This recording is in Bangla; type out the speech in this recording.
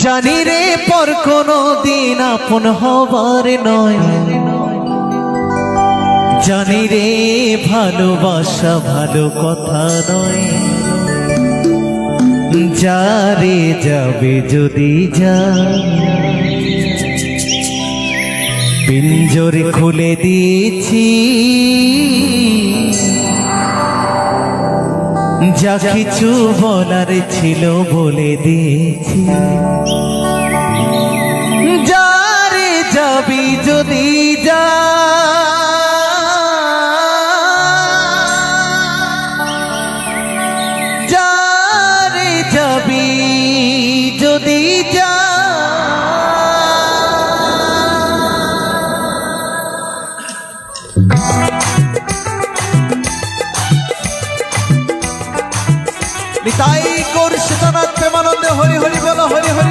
জানি রে পর কোনো দিন আপন হবার নয়, জানি রে ভালোবাসা ভালো কথা নয়। যারে যাবে যদি যা, পিঞ্জর খুলে দিয়েছি, যা কিছু বলার ছিল বলে দিয়েছি। যারে যাবি যদি যা, যারে যাবি যদি যা,